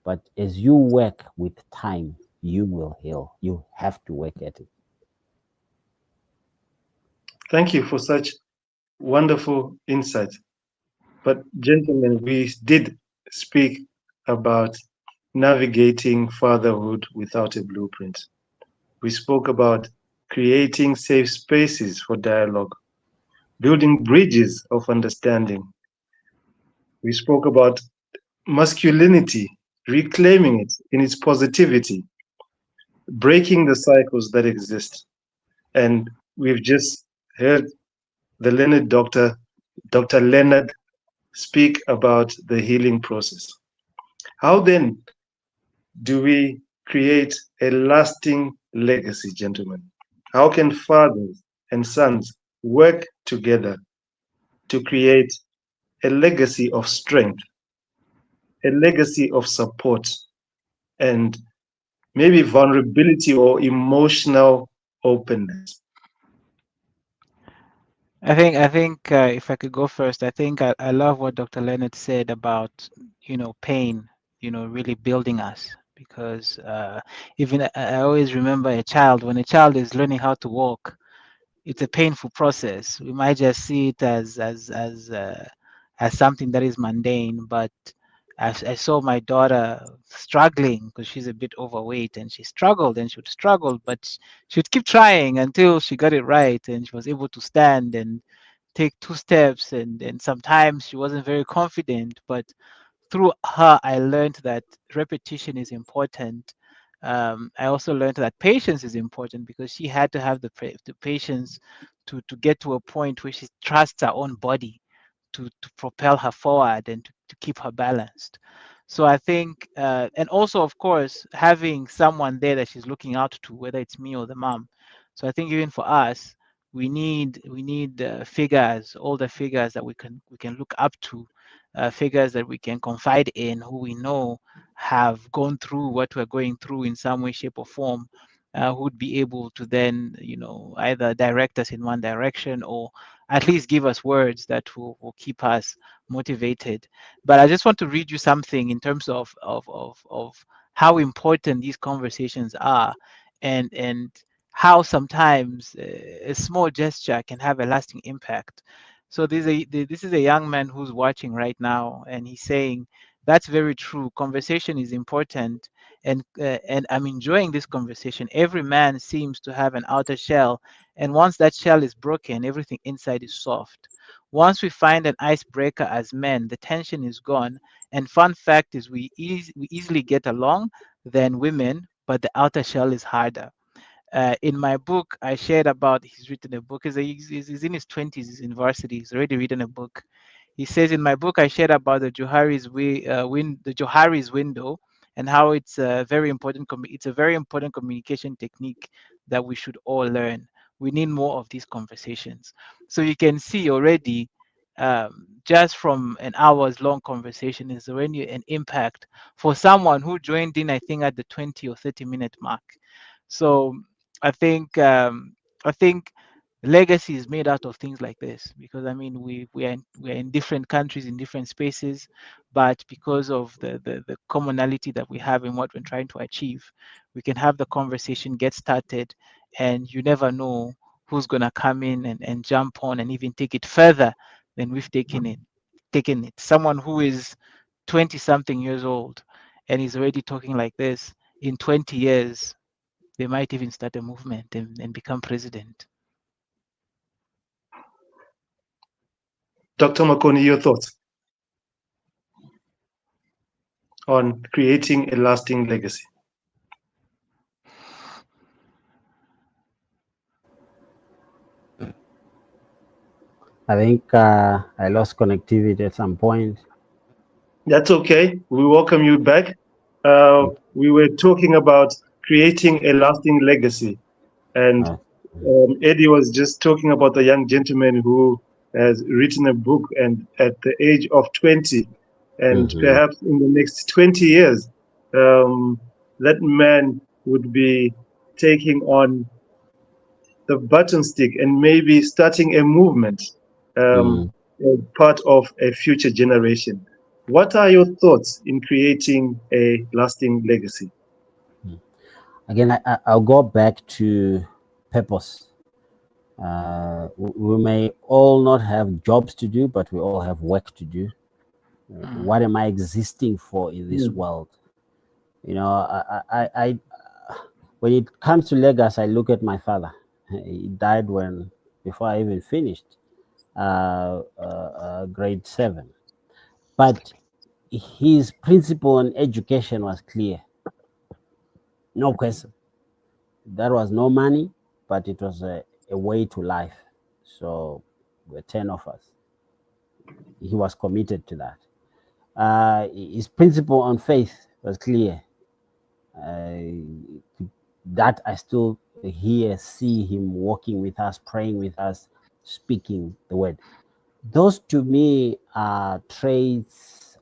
[SPEAKER 4] but as you work with time, you will heal. You have to work at it.
[SPEAKER 3] Thank you for such wonderful insight. But, gentlemen, we did speak about navigating fatherhood without a blueprint. We spoke about creating safe spaces for dialogue, building bridges of understanding. We spoke about masculinity, reclaiming it in its positivity, breaking the cycles that exist. And we've just heard the learned Dr. Leonard, speak about the healing process. How then do we create a lasting legacy, gentlemen? How can fathers and sons work together to create a legacy of strength, a legacy of support, and maybe vulnerability or emotional openness?
[SPEAKER 2] I think if I could go first, I love what Dr. Leonard said about, pain, really building us, because even I always remember a child, when a child is learning how to walk, it's a painful process. We might just see it as something that is mundane, but I saw my daughter struggling because she's a bit overweight, and she struggled and she would struggle, but she would keep trying until she got it right, and she was able to stand and take two steps, and sometimes she wasn't very confident, but through her, I learned that repetition is important. I also learned that patience is important, because she had to have the patience to get to a point where she trusts her own body to propel her forward and to keep her balanced. So I think, and also, of course, having someone there that she's looking out to, whether it's me or the mom. So I think even for us, we need figures, older figures that we can look up to, figures that we can confide in, who we know have gone through what we're going through in some way, shape, or form, who would be able to then, either direct us in one direction, or at least give us words that will keep us motivated. But I just want to read you something in terms of how important these conversations are, and how sometimes a small gesture can have a lasting impact. So this is a young man who's watching right now, and he's saying, "That's very true. Conversation is important, and I'm enjoying this conversation. Every man seems to have an outer shell, and once that shell is broken, everything inside is soft. Once we find an icebreaker as men, the tension is gone. And fun fact is, we easily get along than women, but the outer shell is harder." In my book, I shared about, he's written a book. He's in his 20s, he's in varsity, he's already written a book. He says, in my book, I shared about the Johari's window, and how it's a very important it's a very important communication technique that we should all learn. We need more of these conversations. So you can see already, just from an hours long conversation is already an impact for someone who joined in, I think, at the 20 or 30-minute mark. So I think I think legacy is made out of things like this, because I mean, we are in different countries, in different spaces, but because of the commonality that we have in what we're trying to achieve, we can have the conversation get started, and you never know who's gonna come in and jump on and even take it further than we've taken it. Someone who is 20 something years old and is already talking like this, in 20 years they might even start a movement and become president.
[SPEAKER 3] Dr. Makoni, your thoughts on creating a lasting legacy?
[SPEAKER 4] I think I lost connectivity at some point.
[SPEAKER 3] That's okay. We welcome you back. We were talking about creating a lasting legacy, and
[SPEAKER 4] Uh,
[SPEAKER 3] Eddie was just talking about a young gentleman who has written a book, and at the age of 20, and
[SPEAKER 4] mhm.
[SPEAKER 3] perhaps in the next 20 years, that man would be taking on the button stick and maybe starting a movement,
[SPEAKER 4] Mm.
[SPEAKER 3] as part of a future generation. What are your thoughts in creating a lasting legacy?
[SPEAKER 4] Again, I'll go back to purpose. We may all not have jobs to do, but we all have work to do. What am I existing for in this
[SPEAKER 3] Mm.
[SPEAKER 4] world? You know, when it comes to legacy, I look at my father. He died before I even finished grade 7. But his principle on education was clear, no question. That was no money, but it was a way to life. So there were 10 of us. He was committed to that. His principle on faith was clear. That I still hear, see him walking with us, praying with us, speaking the word. Those to me are traits,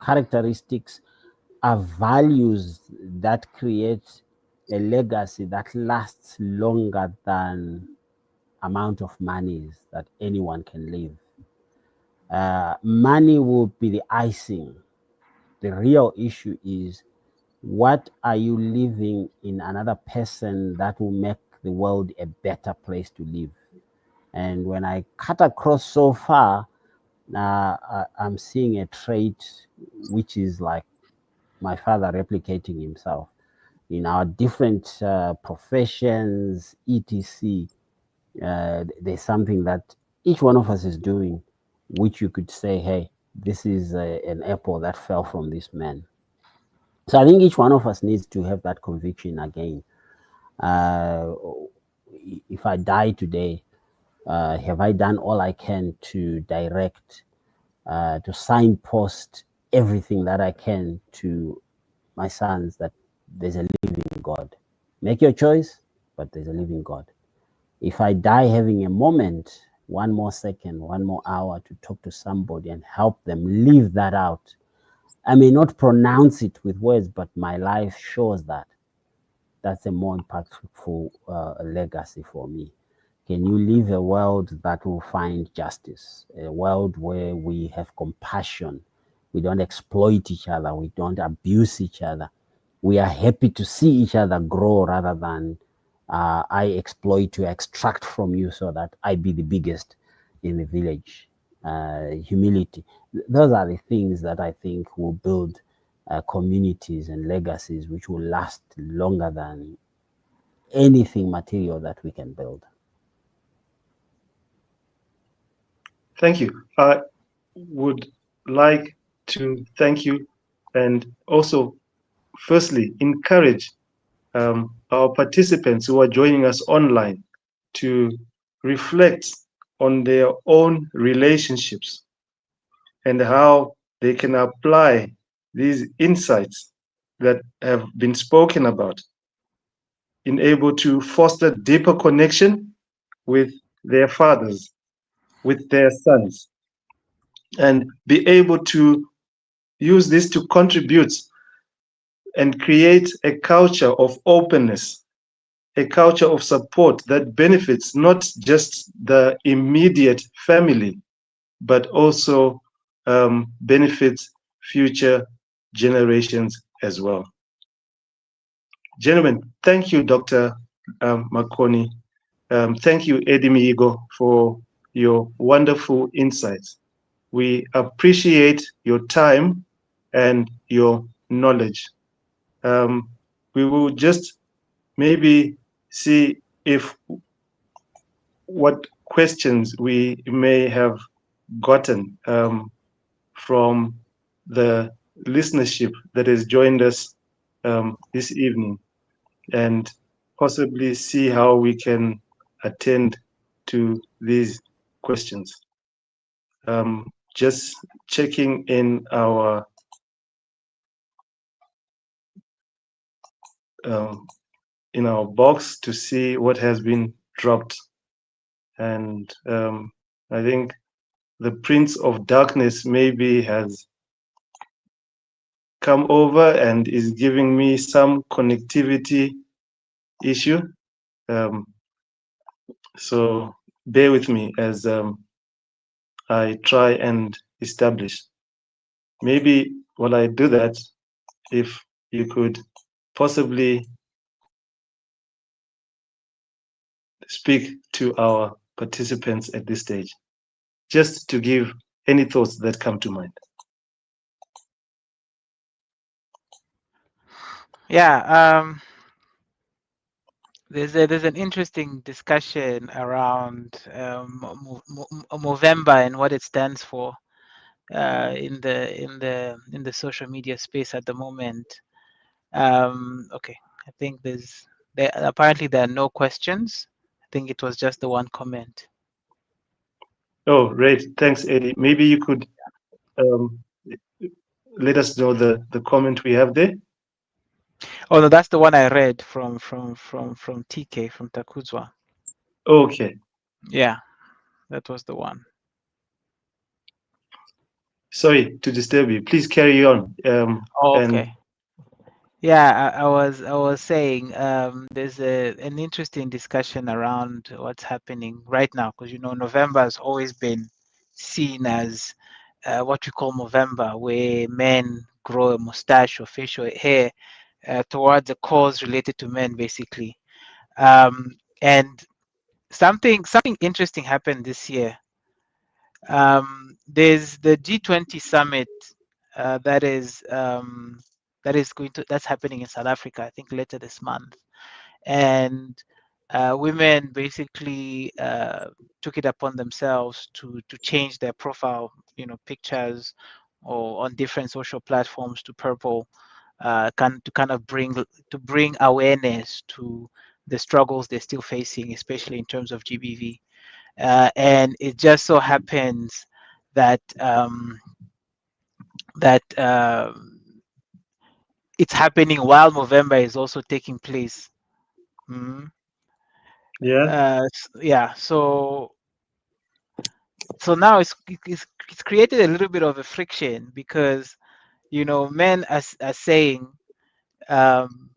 [SPEAKER 4] characteristics, are values that create a legacy that lasts longer than amount of monies that anyone can leave. Money will be the icing. The real issue is, what are you leaving in another person that will make the world a better place to live? And when I cut across so far, I'm seeing a trait which is like my father replicating himself in our different professions, etc. There's something that each one of us is doing, which you could say, hey, this is an apple that fell from this man. So I think each one of us needs to have that conviction again. If I die today, have I done all I can to direct, to signpost everything that I can to my sons that there's a living God? Make your choice, but there's a living God. If I die having a moment, one more second, one more hour to talk to somebody and help them live that out, I may not pronounce it with words, but my life shows that. That's a more impactful legacy for me. Can you live a world that will find justice, a world where we have compassion, we don't exploit each other, we don't abuse each other, we are happy to see each other grow rather than I exploit to extract from you so that I be the biggest in the village. Humility. Those are the things that I think will build communities and legacies which will last longer than anything material that we can build.
[SPEAKER 3] Thank you. I would like to thank you and also, firstly, encourage our participants who are joining us online to reflect on their own relationships and how they can apply these insights that have been spoken about in able to foster deeper connection with their fathers, with their sons, and be able to use this to contribute and create a culture of openness, a culture of support that benefits not just the immediate family, but also benefits future generations as well. Gentlemen, thank you, Dr. Makoni. Thank you, Eddie Miigo, for your wonderful insights. We appreciate your time and your knowledge. We will just maybe see if what questions we may have gotten from the listenership that has joined us this evening, and possibly see how we can attend to these questions. Just checking in our box to see what has been dropped, and I think the Prince of Darkness maybe has come over and is giving me some connectivity issue. So bear with me as I try and establish. Maybe while I do that, if you could possibly speak to our participants at this stage, just to give any thoughts that come to mind.
[SPEAKER 2] Yeah, there's an interesting discussion around Movember and what it stands for in the social media space at the moment. Okay, I think apparently there are no questions. I think it was just the one comment.
[SPEAKER 3] Oh, great. Thanks, Eddie. Maybe you could let us know the comment we have there.
[SPEAKER 2] Oh no, that's the one I read from TK from Takuzwa.
[SPEAKER 3] Okay.
[SPEAKER 2] Yeah, that was the one.
[SPEAKER 3] Sorry to disturb you. Please carry on.
[SPEAKER 2] Oh,
[SPEAKER 3] And
[SPEAKER 2] okay. Yeah, I was saying there's an interesting discussion around what's happening right now because November has always been seen as what we call Movember, where men grow a mustache or facial hair towards a cause related to men, basically. And something interesting happened this year. There's the G20 summit uh, that is um, that's happening in South Africa, I think later this month, and women basically took it upon themselves to change their profile, pictures, or on different social platforms to purple, to kind of bring awareness to the struggles they're still facing, especially in terms of GBV. And it just so happens that that it's happening while Movember is also taking place. Mhm.
[SPEAKER 3] yeah,
[SPEAKER 2] Yeah, so now it's created a little bit of a friction because men are saying um,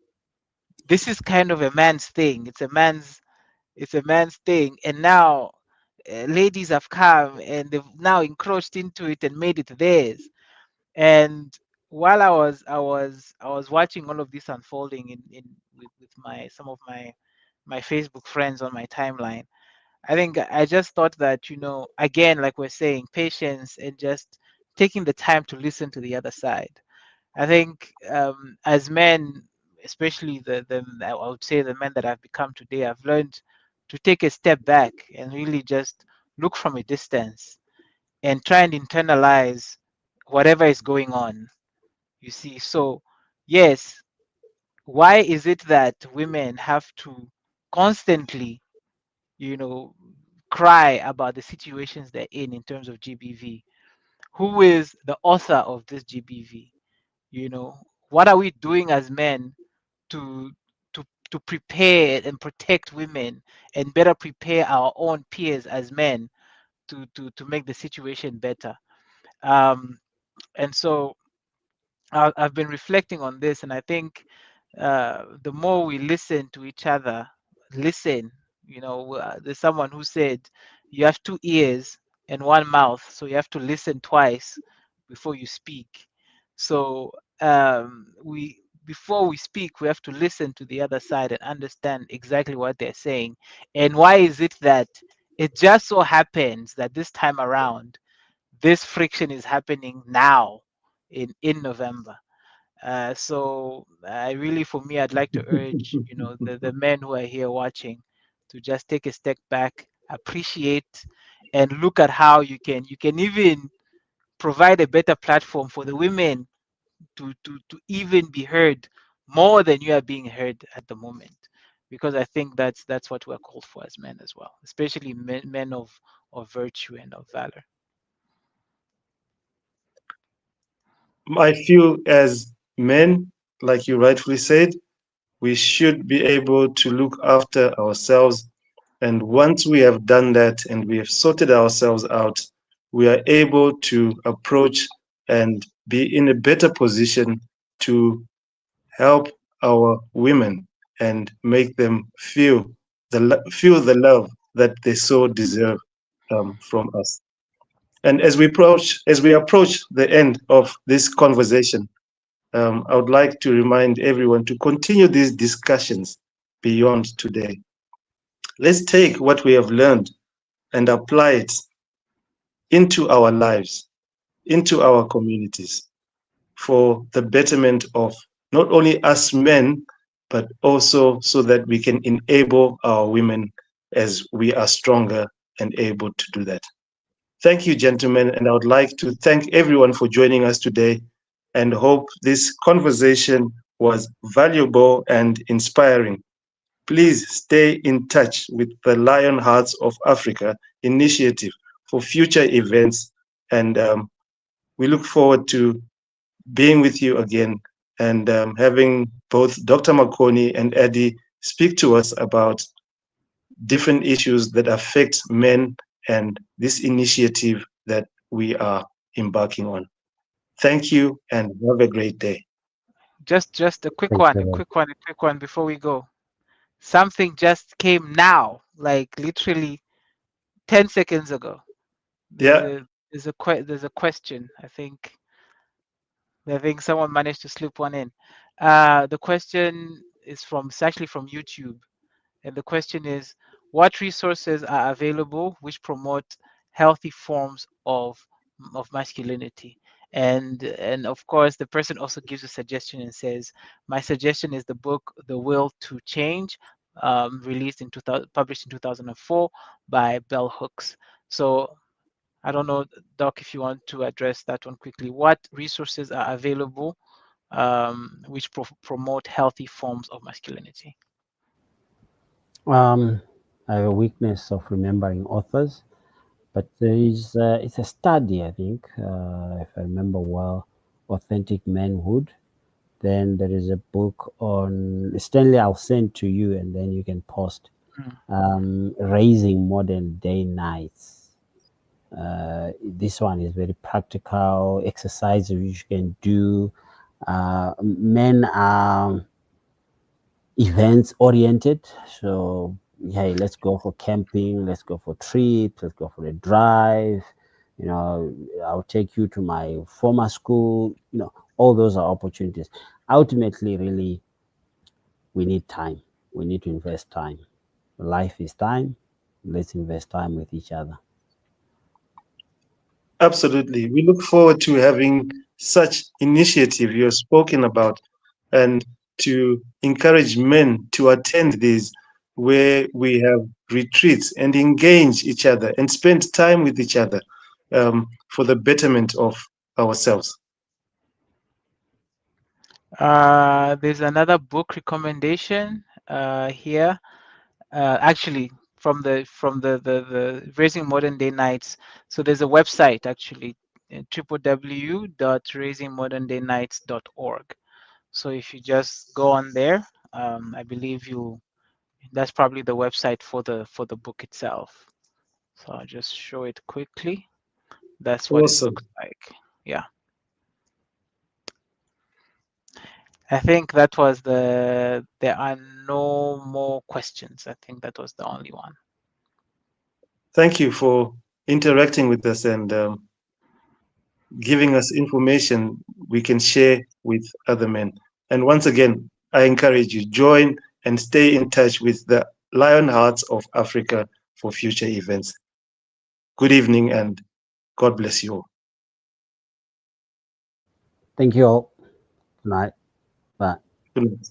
[SPEAKER 2] this is kind of a man's thing. It's a man's thing, and now ladies have come and they've now encroached into it and made it theirs. And while I was watching all of this unfolding with my some of my Facebook friends on my timeline, I think I just thought that, again, like we're saying, patience and just taking the time to listen to the other side. I think as men, especially I would say the men that I've become today, I've learned to take a step back and really just look from a distance and try and internalize whatever is going on. You see, so yes, why is it that women have to constantly, you know, cry about the situations they're in terms of GBV? Who is the author of this GBV? What are we doing as men to to prepare and protect women and better prepare our own peers as men to make the situation better? Um, and so I've been reflecting on this, and I think the more we listen to each other, listen. There's someone who said you have two ears and one mouth, so you have to listen twice before you speak. So we before we speak, we have to listen to the other side and understand exactly what they're saying. And why is it that it just so happens that this time around, this friction is happening now in November? So I really, for me, I'd like to urge, the men who are here watching to just take a step back, appreciate, and look at how you can even provide a better platform for the women to even be heard more than you are being heard at the moment. Because I think that's what we're called for as men as well, especially men of virtue and of valor.
[SPEAKER 3] I feel as men, like you rightfully said, we should be able to look after ourselves. And once we have done that and we have sorted ourselves out, we are able to approach and be in a better position to help our women and make them feel the love that they so deserve from us. And as we approach the end of this conversation, I would like to remind everyone to continue these discussions beyond today. Let's take what we have learned and apply it into our lives, into our communities, for the betterment of not only us men, but also so that we can enable our women as we are stronger and able to do that. Thank you, gentlemen, and I would like to thank everyone for joining us today and hope this conversation was valuable and inspiring. Please stay in touch with the Lion Hearts of Africa initiative for future events, and we look forward to being with you again and having both Dr. Makoni and Eddie speak to us about different issues that affect men and this initiative that we are embarking on. Thank you and have a great day.
[SPEAKER 2] Just a quick
[SPEAKER 4] Thanks
[SPEAKER 2] one,
[SPEAKER 4] a
[SPEAKER 2] a
[SPEAKER 4] lot.
[SPEAKER 2] quick one, a quick one before we go. Something just came now, like literally 10 seconds ago. There's
[SPEAKER 3] Yeah,
[SPEAKER 2] a there's a question. I think someone managed to slip one in. The question is it's actually from YouTube. And the question is, what resources are available which promote healthy forms of masculinity? And of course, the person also gives a suggestion and says, my suggestion is the book The Will to Change, released in 2000, published in 2004 by Bell Hooks. So I don't know, Doc, if you want to address that one quickly. What resources are available which promote healthy forms of masculinity?
[SPEAKER 4] I have a weakness of remembering authors, but there is it's a study, I think, if I remember well, Authentic Manhood. Then there is a book on Stanley. I'll send to you, and then you can post. Raising Modern Day Knights. This one is very practical exercise which you can do. Men are events oriented, so hey, let's go for camping, let's go for trips, let's go for a drive. You know, I'll take you to my former school. You know, all those are opportunities. Ultimately, really, we need time. We need to invest time. Life is time. Let's invest time with each other.
[SPEAKER 3] absolutely. We look forward to having such initiative you're spoken about and to encourage men to attend these where we have retreats and engage each other and spend time with each other for the betterment of ourselves.
[SPEAKER 2] There's another book recommendation here. Actually, the Raising Modern Day Knights. So there's a website actually, www.raisingmoderndaynights.org. So if you just go on there, I believe that's probably the website for the book itself. So I'll just show it quickly. That's what it looks
[SPEAKER 3] Awesome.
[SPEAKER 2] like. Yeah. I think that was there are no more questions. I think that was the only one.
[SPEAKER 3] Thank you for interacting with us and giving us information we can share with other men. And once again, I encourage you, join and stay in touch with the Lion Hearts of Africa for future events. Good evening and God bless you all.
[SPEAKER 4] Thank you all. Good night. Bye.
[SPEAKER 3] Good night.